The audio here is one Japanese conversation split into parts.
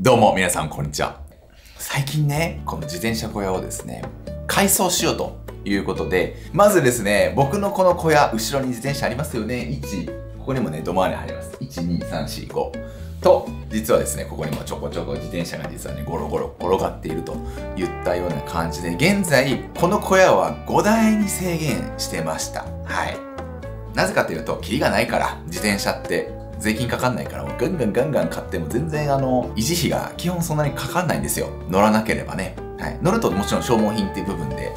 どうも皆さんこんにちは。最近ね、この自転車小屋をですね、改装しようということで、まずですね、僕のこの小屋、後ろに自転車ありますよね。ここにもね、ドマーネ入ります。1、2、3、4、5。と、実はですね、ここにもちょこちょこ自転車が実はね、ゴロゴロ転がっているといったような感じで、現在、この小屋は5台に制限してました。はい。なぜかというと、キリがないから、自転車って。税金かかんないから、もうガンガン買っても全然維持費が基本そんなにかかんないんですよ。乗らなければね。はい。乗るともちろん消耗品っていう部分で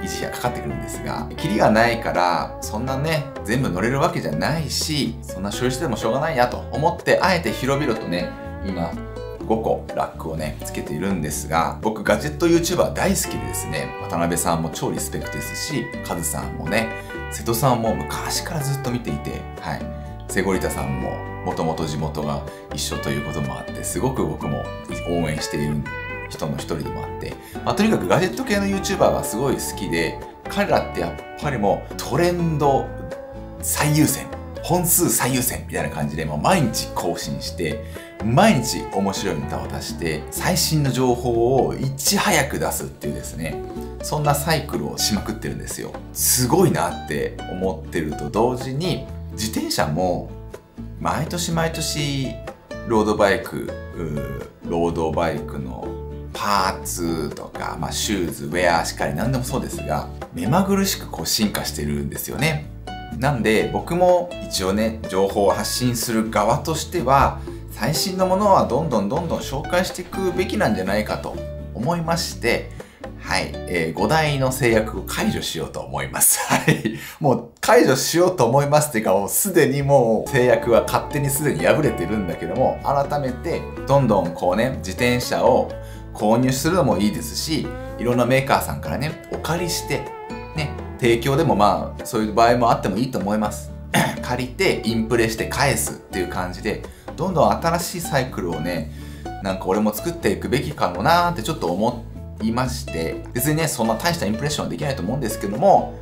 維持費がかかってくるんですが、キリがないから、そんなね、全部乗れるわけじゃないし、そんな所有してもしょうがないやと思って、あえて広々とね、今、5個ラックをね、つけているんですが、僕ガジェット YouTuber 大好きでですね、渡辺さんも超リスペクトですし、カズさんもね、瀬戸さんも昔からずっと見ていて、はい。セゴリタさんももともと地元が一緒ということもあってすごく僕も応援している人の一人でもあって、とにかくガジェット系の YouTuber がすごい好きで、彼らってやっぱりもうトレンド最優先、本数最優先みたいな感じでもう毎日更新して毎日面白いネタを出して最新の情報をいち早く出すっていうですね、そんなサイクルをしまくってるんですよ。すごいなって思ってると同時に、自転車も毎年ロードバイクのパーツとか、シューズ、ウェアしかり何でもそうですが、目まぐるしくこう進化してるんですよね。なんで僕も一応ね、情報を発信する側としては、最新のものはどんどん紹介していくべきなんじゃないかと思いまして、はい、5台の制約を解除しようと思います。はい。もう解除しようと思いますっていうか、もうすでにもう制約は勝手にすでに破れてるんだけども、改めてどんどんこうね、自転車を購入するのもいいですし、いろんなメーカーさんからね、お借りして、ね、提供でもそういう場合もあってもいいと思います。借りてインプレして返すっていう感じで、どんどん新しいサイクルをね、なんか俺も作っていくべきかもなーってちょっと思っていまして、別にね、そんな大したインプレッションはできないと思うんですけども、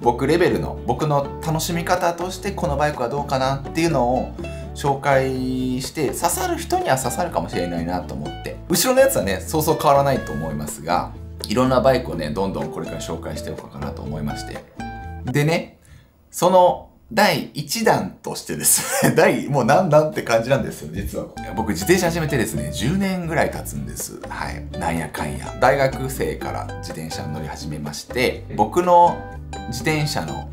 僕レベルの、僕の楽しみ方としてこのバイクはどうかなっていうのを紹介して、刺さる人には刺さるかもしれないなと思って。後ろのやつはね、そうそう変わらないと思いますが、いろんなバイクをね、どんどんこれから紹介しておこうかなと思いまして。でね、その第1弾としてですね、もうなんって感じなんですよ、実は。僕自転車始めてですね、10年ぐらい経つんです。はい。なんやかんや。大学生から自転車に乗り始めまして、僕の自転車の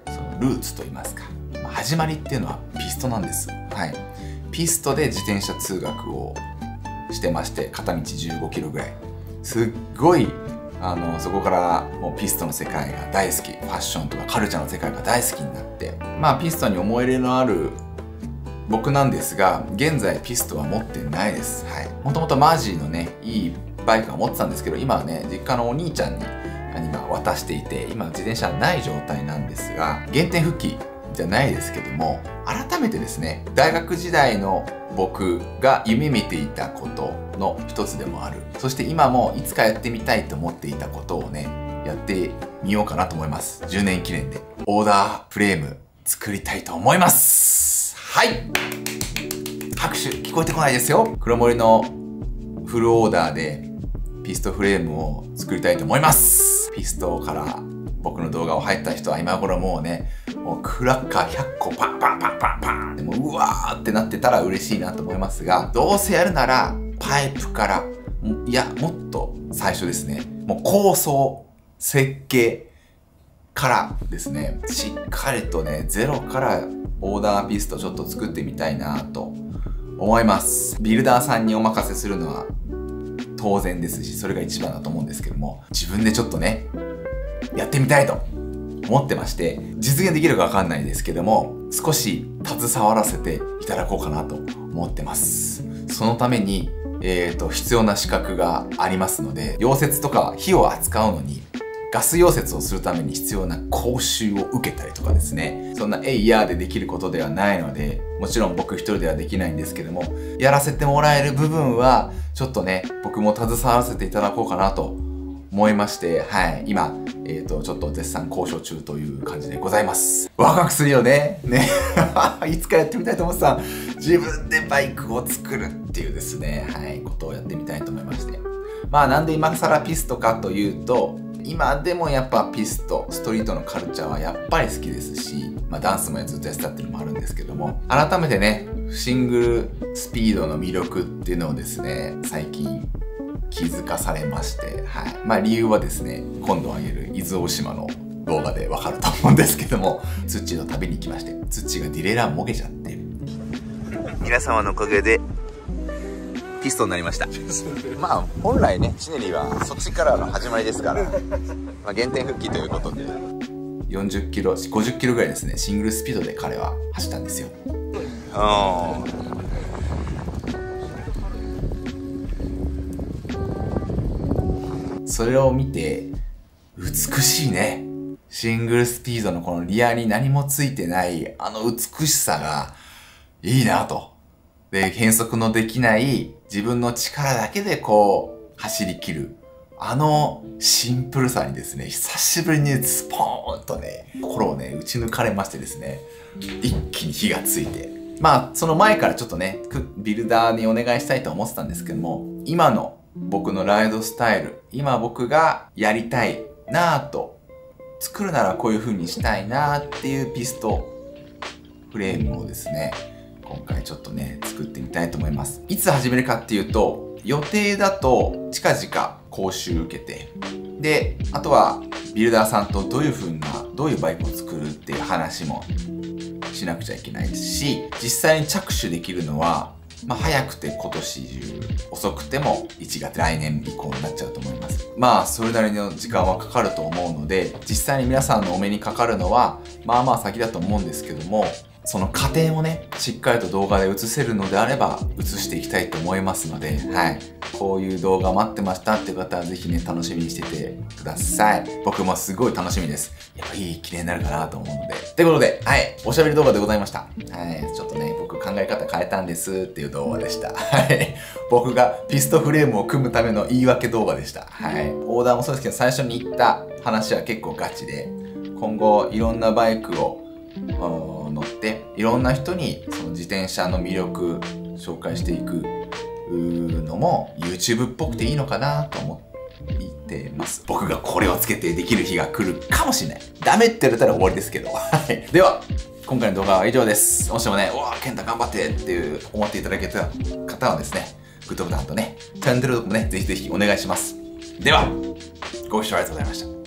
そのルーツといいますか、始まりっていうのはピストなんです。はい。ピストで自転車通学をしてまして、片道15キロぐらい。すっごいそこからもうピストの世界が大好き、ファッションとかカルチャーの世界が大好きになって、ピストに思い入れのある僕なんですが、現在ピストは持ってないです。はい。もともとマージーのね、いいバイクは持ってたんですけど、今はね、実家のお兄ちゃんに今渡していて、今自転車ない状態なんですが、原点復帰じゃないですけども、改めてですね、大学時代の僕が夢見ていたことの一つでもある。そして今もいつかやってみたいと思っていたことをね、やってみようかなと思います。10年記念で。オーダーフレーム作りたいと思います。はい。拍手聞こえてこないですよ。黒森のフルオーダーでピストフレームを作りたいと思います。ピストから僕の動画を入った人は今頃もうね、もうクラッカー100個パンでもうわーってなってたら嬉しいなと思いますが、どうせやるならパイプから、いやもっと最初ですね、もう構想設計からですね、しっかりとねゼロからオーダーピストちょっと作ってみたいなと思います。ビルダーさんにお任せするのは当然ですし、それが一番だと思うんですけども、自分でちょっとねやってみたいと思ってまして、実現できるかわかんないですけども、少し携わらせていただこうかなと思ってます。そのために、必要な資格がありますので、溶接とか火を扱うのに、ガス溶接をするために必要な講習を受けたりとかですね、そんなエイヤーでできることではないので、もちろん僕一人ではできないんですけども、やらせてもらえる部分は、ちょっとね、僕も携わらせていただこうかなと思いまして、はい、今、ちょっと絶賛交渉中という感じでございます。ワクワクするよね。ね。いつかやってみたいと思ってた。自分でバイクを作るっていうですね、はい、ことをやってみたいと思いまして。まあなんで今更ピストかというと、今でもやっぱピスト、ストリートのカルチャーはやっぱり好きですし、まあダンスもずっとやってたっていうのもあるんですけども、改めてね、シングルスピードの魅力っていうのをですね、最近気づかされまして、はい。まあ理由はですね、今度あげる伊豆大島の動画でわかると思うんですけども、ツッチーと旅に行きまして、ツッチーがディレイラーもげちゃって、皆様のおかげでピストになりました。まあ本来ね、チネリはそっちからの始まりですから、まあ、原点復帰ということで40キロ50キロぐらいですね、シングルスピードで彼は走ったんですよ。それを見て美しいね。シングルスピードのこのリアに何もついてないあの美しさがいいなと。で、変速のできない自分の力だけでこう走り切る。あのシンプルさにですね、久しぶりにスポーンとね、心をね、打ち抜かれましてですね、一気に火がついて。まあ、その前からちょっとね、ビルダーにお願いしたいと思ってたんですけども、今の僕のライドスタイル、今僕がやりたいなぁと、作るならこういう風にしたいなぁっていうピストフレームをですね、今回ちょっとね、作ってみたいと思います。いつ始めるかっていうと、予定だと近々講習受けて、で、あとはビルダーさんとどういうバイクを作るっていう話もしなくちゃいけないですし、実際に着手できるのは、まあ早くて今年中、遅くても1月来年以降になっちゃうと思います。まあそれなりの時間はかかると思うので、実際に皆さんのお目にかかるのはまあまあ先だと思うんですけども、その過程をね、しっかりと動画で映せるのであれば映していきたいと思いますので、はい。こういう動画待ってましたっていう方はぜひね、楽しみにしててください。僕もすごい楽しみです。やっぱいい記念になるかなと思うので。ということで、はい。おしゃべり動画でございました。はい。ちょっとね、僕考え方変えたんですっていう動画でした。はい。僕がピストフレームを組むための言い訳動画でした。はい。オーダーもそうですけど、最初に言った話は結構ガチで、今後いろんなバイクを乗っていろんな人にその自転車の魅力紹介していくのも YouTube っぽくていいのかなと思ってます。僕がこれをつけてできる日が来るかもしれない。ダメって言われたら終わりですけど。はい。では今回の動画は以上です。もしもね、うわー、健太頑張ってっていう思っていただけた方はですね、グッドボタンとね、チャンネル登録もね、ぜひぜひお願いします。では、ご視聴ありがとうございました。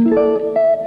Thank you.